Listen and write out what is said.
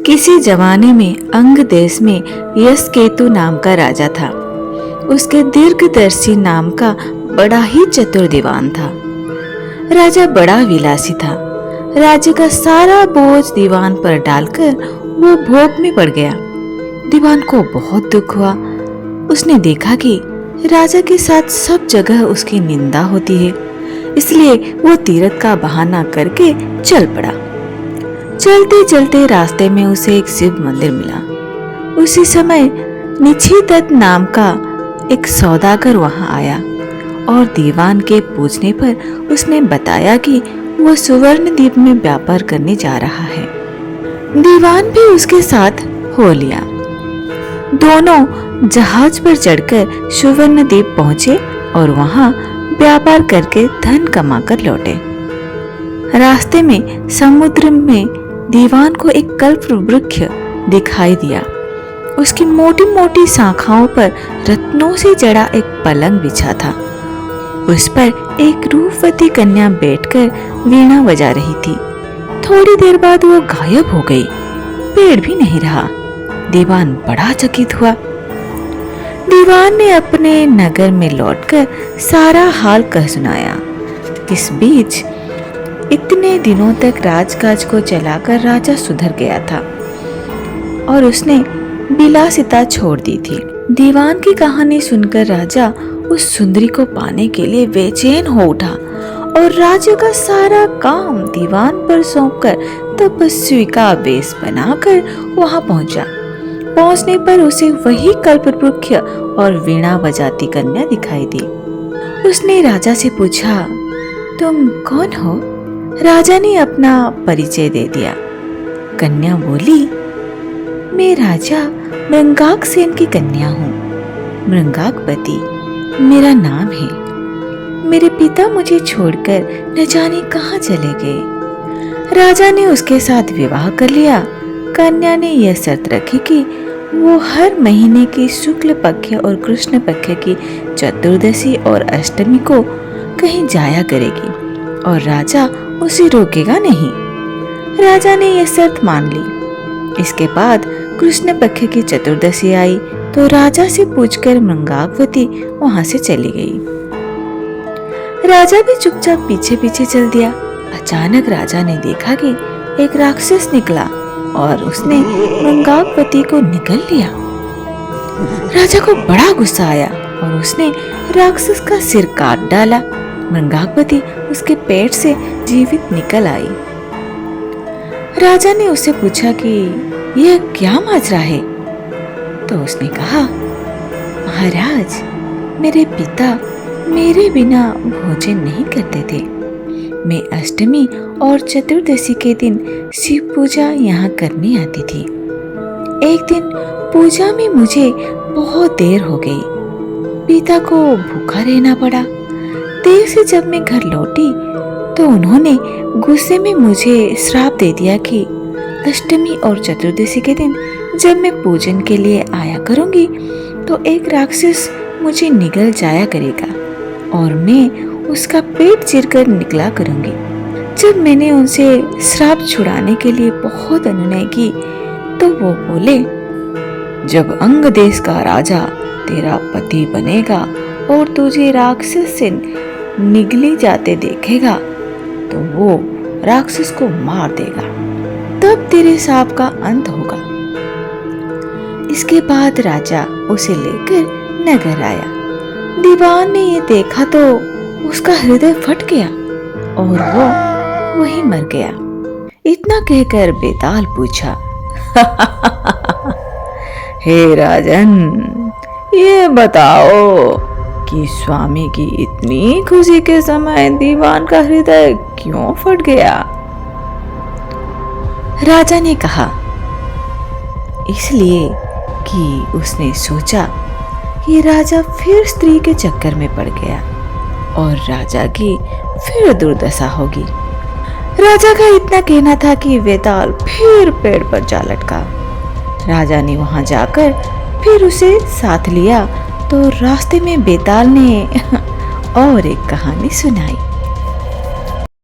किसी जमाने में अंग देश में यशकेतु नाम का राजा था। उसके दीर्घदर्शी नाम का बड़ा ही चतुर दीवान था। राजा बड़ा विलासी था। राज्य का सारा बोझ दीवान पर डालकर वो भोग में पड़ गया। दीवान को बहुत दुख हुआ। उसने देखा कि राजा के साथ सब जगह उसकी निंदा होती है, इसलिए वो तीरथ का बहाना करके चल पड़ा। चलते चलते रास्ते में उसे एक शिव मंदिर मिला। उसी समय निशिदत्त नाम का एक सौदागर वहां आया और दीवान के पूछने पर उसने बताया कि वह सुवर्ण द्वीप में व्यापार करने जा रहा है। दीवान भी उसके साथ हो लिया। दोनों जहाज पर चढ़कर सुवर्ण द्वीप पहुंचे और वहां व्यापार करके धन कमाकर लौटे। रास्ते में समुद्र में दीवान को एक कल्प वृक्ष दिखाई दिया। उसकी मोटी मोटी शाखाओं पर रत्नों से जड़ा एक पलंग बिछा था। उस पर एक रूपवती कन्या बैठकर वीणा बजा रही थी। थोड़ी देर बाद वो गायब हो गई। पेड़ भी नहीं रहा। दीवान बड़ा चकित हुआ। दीवान ने अपने नगर में लौटकर सारा हाल कह सुनाया। इस बीच इतने दिनों तक राजकाज को चलाकर राजा सुधर गया था और उसने विलासिता छोड़ दी थी। दीवान की कहानी सुनकर राजा उस सुंदरी को पाने के लिए बेचैन हो उठा और राज्य का सारा काम दीवान पर सौंपकर तपस्वी का वेश बनाकर वहां पहुंचा। पहुंचने पर उसे वही कल्पवृक्ष और वीणा बजाती कन्या दिखाई दी। उसने राजा से पूछा, तुम कौन हो? राजा ने अपना परिचय दे दिया। कन्या बोली, मैं राजा मृंगाकसेन की कन्या हूँ। मृंगाकपति मेरा नाम है। मेरे पिता मुझे छोड़कर न जाने कहाँ चले गए। राजा ने उसके साथ विवाह कर लिया। कन्या ने यह शर्त रखी कि वो हर महीने की शुक्ल पक्ष और कृष्ण पक्ष की चतुर्दशी और अष्टमी को कहीं जाया करेगी और राजा उसे रोकेगा नहीं। राजा ने यह शर्त मान ली। इसके बाद कृष्ण पक्ष की चतुर्दशी आई तो राजा से पूछकर मृंगाकवती वहां से चली गई। राजा भी चुपचाप पीछे पीछे चल दिया। अचानक राजा ने देखा कि एक राक्षस निकला और उसने मृंगाकवती को निगल लिया। राजा को बड़ा गुस्सा आया और उसने राक्षस का सिर काट डाला। मृंगाकवती उसके पेट से जीवित निकल आई। राजा ने उससे पूछा कि यह क्या माजरा है? तो उसने कहा, महाराज, मेरे पिता मेरे बिना भोजन नहीं करते थे। मैं अष्टमी और चतुर्दशी के दिन शिव पूजा यहाँ करने आती थी। एक दिन पूजा में मुझे बहुत देर हो गई। पिता को भूखा रहना पड़ा। देर से जब मैं घर लौटी तो उन्होंने गुस्से में मुझे श्राप दे दिया कि अष्टमी और चतुर्दशी के दिन जब मैं पूजन के लिए आया करूंगी तो एक राक्षस मुझे निगल जाया करेगा और मैं उसका पेट चीरकर निकला करूंगी। जब मैंने उनसे श्राप छुड़ाने के लिए बहुत अनुनय की तो वो बोले, जब अंग देश का राजा तेरा पति बनेगा और तुझे राक्षस से निगली जाते देखेगा तो वो राक्षस को मार देगा, तब तेरे शाप का अंत होगा। इसके बाद राजा उसे लेकर नगर आया। दीवान ने ये देखा तो उसका हृदय फट गया और वो वहीं मर गया। इतना कहकर बेताल पूछा, हे राजन, ये बताओ कि स्वामी की इतनी खुशी के समय दीवान का हृदय क्यों फट गया? राजा ने कहा, इसलिए कि उसने सोचा कि राजा फिर स्त्री के चक्कर में पड़ गया और राजा की फिर दुर्दशा होगी। राजा का इतना कहना था कि बेताल फिर पेड़ पर जा लटका। राजा ने वहां जाकर फिर उसे साथ लिया तो रास्ते में बेताल ने और एक कहानी सुनाई।